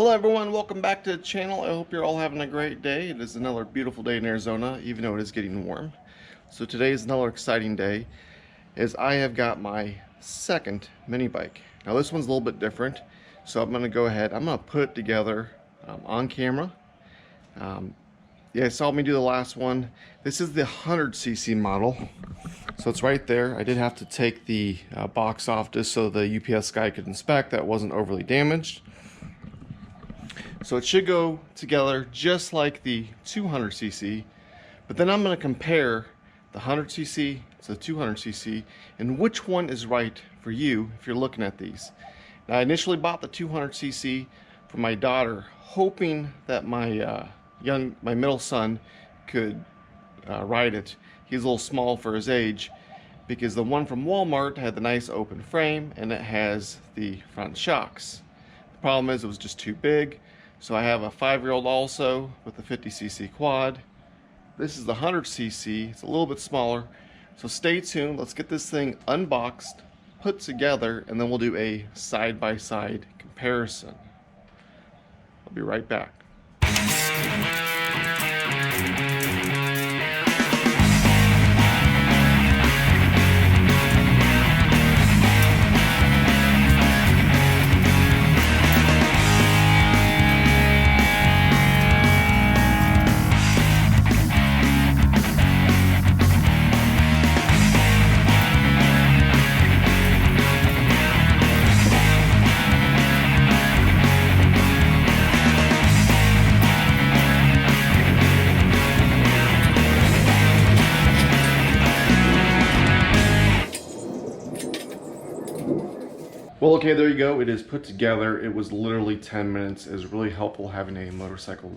Hello everyone, welcome back to the channel. I hope you're all having a great day. It is another beautiful day in Arizona, even though it is getting warm. So today is another exciting day, as I have got my second mini bike. Now this one's a little bit different, so I'm going to go ahead, I'm going to put it together on camera. Yeah, you saw me do the last one. This is the 100cc model, so it's right there. I did have to take the box off just so the UPS guy could inspect that it wasn't overly damaged. So it should go together just like the 200cc, but then I'm going to compare the 100cc to the 200cc and which one is right for you if you're looking at these. Now, I initially bought the 200cc for my daughter, hoping that my middle son could ride it. He's a little small for his age, because the one from Walmart had the nice open frame and it has the front shocks. The problem is it was just too big. So I have a 5-year-old also with the 50cc quad. This is the 100cc, it's a little bit smaller. So stay tuned, let's get this thing unboxed, put together, and then we'll do a side-by-side comparison. I'll be right back. Well, okay, there you go. It is put together. It was literally 10 minutes. It was really helpful having a motorcycle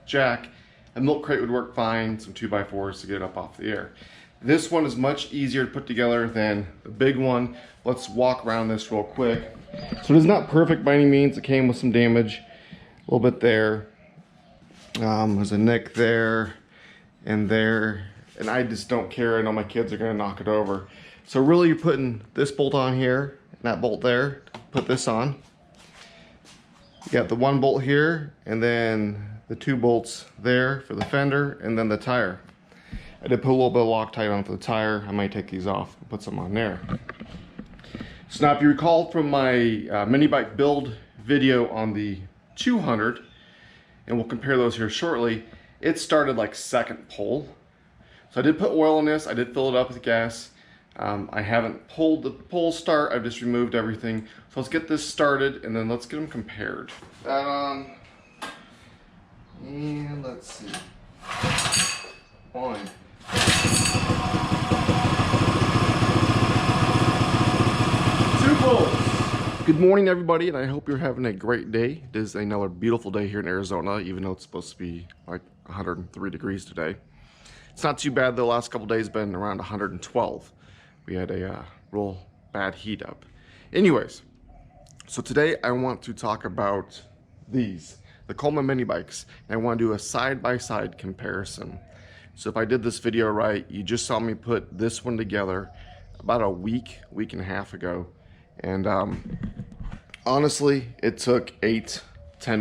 jack. A milk crate would work fine, some 2x4s to get it up off the air. This one is much easier to put together than the big one. Let's walk around this real quick. So it is not perfect by any means. It came with some damage, a little bit there. There's a nick there and there, and I just don't care. I know my kids are gonna knock it over. So really you're putting this bolt on here, that bolt there, put this on. You got the one bolt here, and then the 2 bolts there for the fender, and then the tire. I did put a little bit of Loctite on for the tire. I might take these off and put some on there. So now, if you recall from my mini bike build video on the 200, and we'll compare those here shortly, it started like second pull. So I did put oil in this, I did fill it up with gas. I haven't pulled the pull start, I've just removed everything. So let's get this started and then let's get them compared. That on, and let's see. On. 2 pulls. Good morning everybody, and I hope you're having a great day. It is another beautiful day here in Arizona, even though it's supposed to be like 103 degrees today. It's not too bad. The last couple days been around 112. We had a real bad heat up. Anyways, so today I want to talk about these, the Coleman mini bikes, and I want to do a side-by-side comparison. So if I did this video right, you just saw me put this one together about a week and a half ago. And honestly, it took 8-10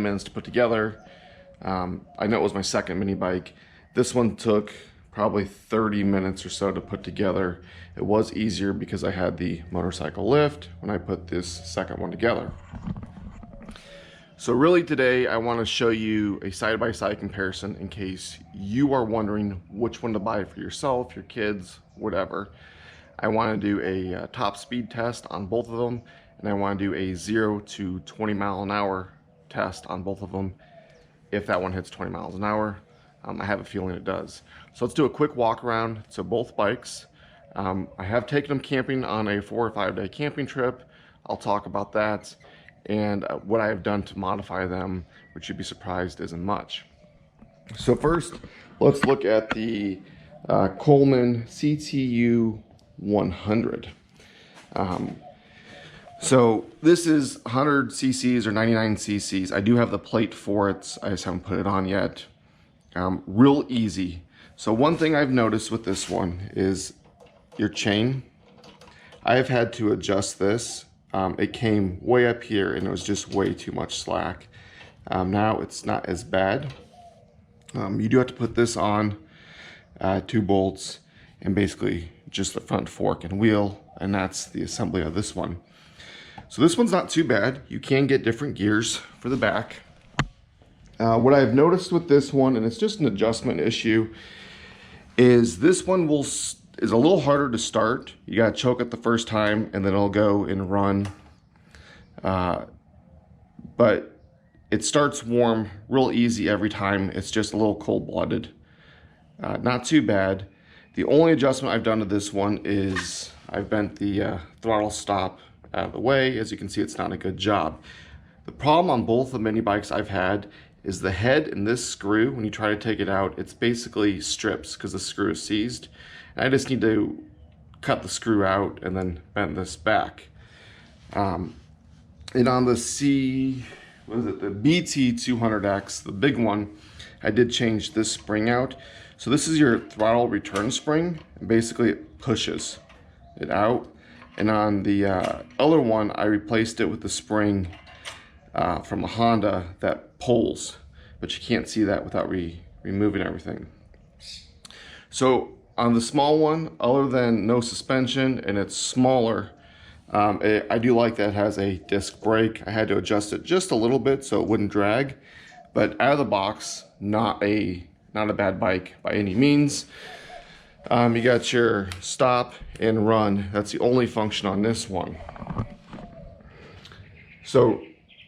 minutes to put together. I know it was my second mini bike. This one took probably 30 minutes or so to put together. It was easier because I had the motorcycle lift when I put this second one together. So really today I want to show you a side-by-side comparison in case you are wondering which one to buy for yourself, your kids, whatever. I want to do a top speed test on both of them, and I want to do a 0 to 20 mile an hour test on both of them. If that one hits 20 miles an hour, I have a feeling it does. So let's do a quick walk around to both bikes. I have taken them camping on a 4 or 5 day camping trip. I'll talk about that and what I have done to modify them, which you'd be surprised isn't much. So first, let's look at the Coleman Ctu 100. So this is 100 cc's or 99 cc's. I do have the plate for it. I just haven't put it on yet. Real easy. So one thing I've noticed with this one is your chain. I have had to adjust this it came way up here and it was just way too much slack. Now it's not as bad. You do have to put this on, 2 bolts, and basically just the front fork and wheel, and that's the assembly of this one. So this one's not too bad. You can get different gears for the back. What I've noticed with this one, and it's just an adjustment issue, is this one is a little harder to start. You gotta choke it the first time and then it'll go and run. But it starts warm real easy every time. It's just a little cold-blooded. Not too bad. The only adjustment I've done to this one is I've bent the throttle stop out of the way. As you can see, it's not a good job. The problem on both the mini bikes I've had is the head and this screw, when you try to take it out, it's basically strips because the screw is seized. And I just need to cut the screw out and then bend this back. And on the the BT200X, the big one, I did change this spring out. So this is your throttle return spring, and basically it pushes it out. And on the other one, I replaced it with the spring from a Honda that pulls, but you can't see that without removing everything. So on the small one, other than no suspension and it's smaller, I do like that it has a disc brake. I had to adjust it just a little bit so it wouldn't drag, but out of the box, not a bad bike by any means. You got your stop and run. That's the only function on this one. So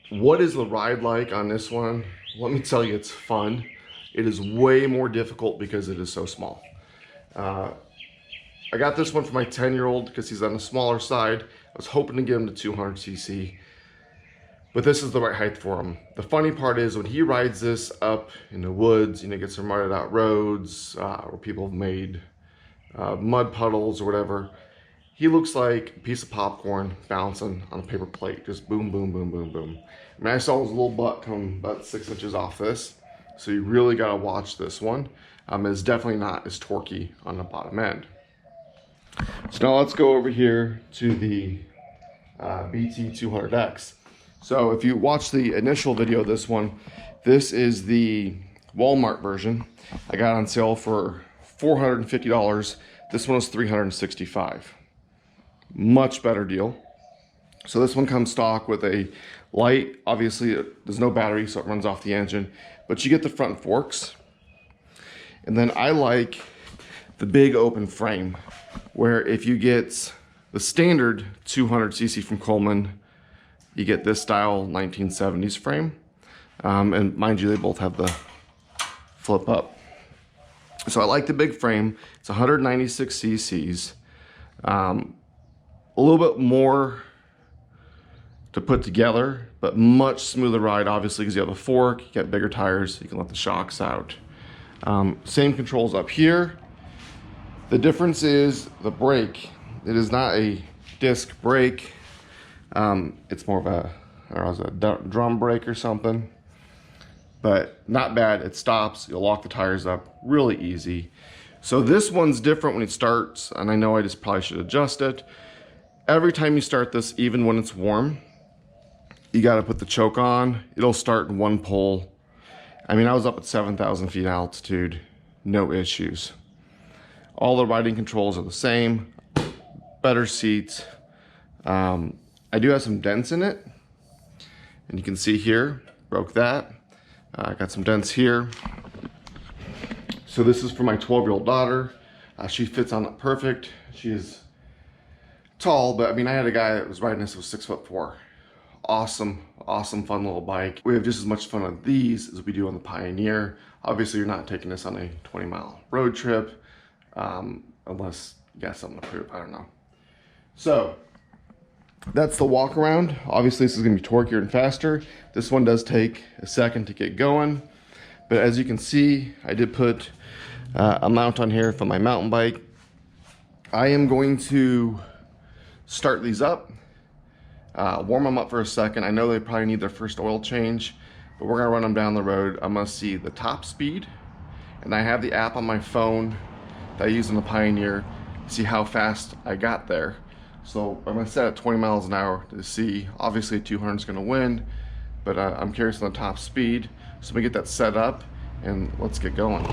what is the ride like on this one? Let me tell you, it's fun. It is way more difficult because it is so small. I got this one for my 10-year-old because he's on the smaller side. I was hoping to get him to 200cc, but this is the right height for him. The funny part is when he rides this up in the woods, you know, gets some rutted out roads where people have made mud puddles or whatever, he looks like a piece of popcorn bouncing on a paper plate, just boom, boom, boom, boom, boom. I mean, I saw his little butt come about 6 inches off this, so you really gotta watch this one. It's definitely not as torquey on the bottom end. So now let's go over here to the BT200X. So if you watch the initial video of this one, this is the Walmart version. I got on sale for $450. This one was $365. Much better deal. So this one comes stock with a light. Obviously, there's no battery, so it runs off the engine, but you get the front forks. And then I like the big open frame, where if you get the standard 200cc from Coleman, you get this style 1970s frame. And mind you, they both have the flip up. So I like the big frame. It's 196 cc's. A little bit more to put together, but much smoother ride, obviously, because you have a fork, you got bigger tires, you can let the shocks out. Same controls up here. The difference is the brake. It is not a disc brake. It's more of a drum brake or something, but not bad. It stops, you'll lock the tires up really easy. So this one's different when it starts, and I know I just probably should adjust it. Every time you start this, even when it's warm, you got to put the choke on. It'll start in one pull. I mean, I was up at 7,000 feet altitude, no issues. All the riding controls are the same, better seats. I do have some dents in it, and you can see here, broke that. I got some dents here. So this is for my 12-year-old daughter. She fits on it perfect. She is tall, but I mean, I had a guy that was riding this who was 6'4". Awesome, awesome, fun little bike. We have just as much fun on these as we do on the Pioneer. Obviously, you're not taking this on a 20-mile road trip, unless you got something to prove, I don't know. So that's the walk around. Obviously, this is gonna be torquier and faster. This one does take a second to get going, but as you can see, I did put a mount on here for my mountain bike. I am going to start these up, warm them up for a second. I know they probably need their first oil change, but we're gonna run them down the road. I'm gonna see the top speed, and I have the app on my phone that I use on the Pioneer to see how fast I got there. So I'm gonna set at 20 miles an hour to see. Obviously 200 is gonna win, but I'm curious on the top speed. So we get that set up and let's get going.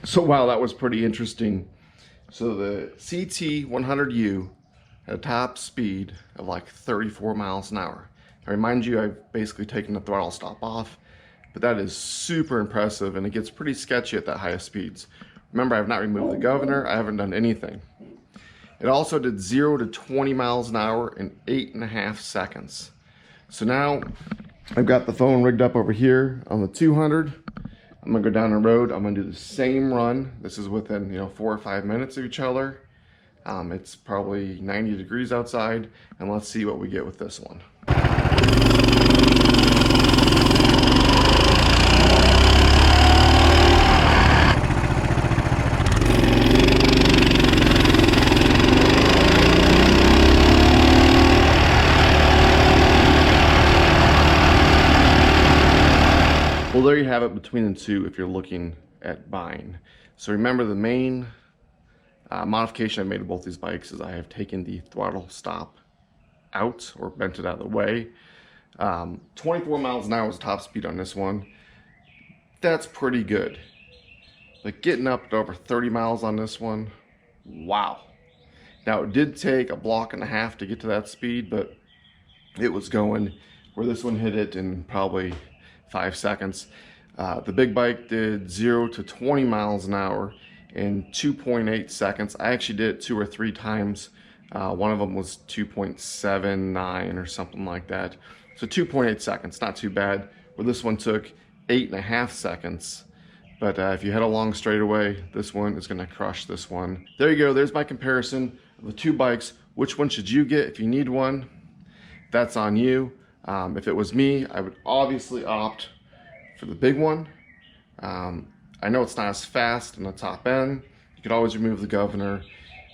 So wow, that was pretty interesting. So the CT100U had a top speed of like 34 miles an hour. I remind you, I've basically taken the throttle stop off, but that is super impressive and it gets pretty sketchy at that highest speeds. Remember, I have not removed the governor, I haven't done anything. It also did 0 to 20 miles an hour in 8.5 seconds. So now I've got the phone rigged up over here on the 200. I'm gonna go down the road. I'm gonna do the same run. This is within 4 or 5 minutes of each other. It's probably 90 degrees outside, and let's see what we get with this one. Well, there you have it between the two if you're looking at buying. So remember, the main modification I've made to both these bikes is I have taken the throttle stop out or bent it out of the way. 24 miles an hour is the top speed on this one. That's pretty good. But getting up to over 30 miles on this one, wow. Now, it did take a block and a half to get to that speed, but it was going where this one hit it in probably 5 seconds. The big bike did 0 to 20 miles an hour in 2.8 seconds. I actually did it 2 or 3 times. One of them was 2.79 or something like that. So 2.8 seconds, not too bad. Where this one took 8.5 seconds. But if you head along straightaway, this one is gonna crush this one. There you go, there's my comparison of the two bikes. Which one should you get if you need one? That's on you. If it was me, I would obviously opt for the big one. I know it's not as fast in the top end. You could always remove the governor.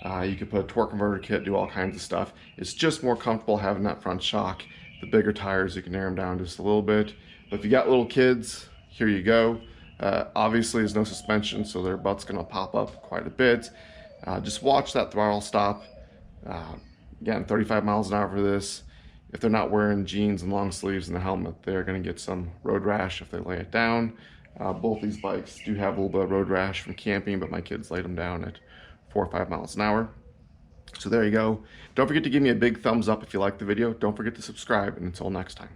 You could put a torque converter kit, do all kinds of stuff. It's just more comfortable having that front shock. The bigger tires, you can narrow them down just a little bit. But if you got little kids, here you go. Obviously, there's no suspension, so their butt's gonna pop up quite a bit. Just watch that throttle stop. Again, 35 miles an hour for this. If they're not wearing jeans and long sleeves and the helmet, they're gonna get some road rash if they lay it down. Both these bikes do have a little bit of road rash from camping, but my kids laid them down at 4 or 5 miles an hour. So there you go. Don't forget to give me a big thumbs up if you liked the video. Don't forget to subscribe, and until next time.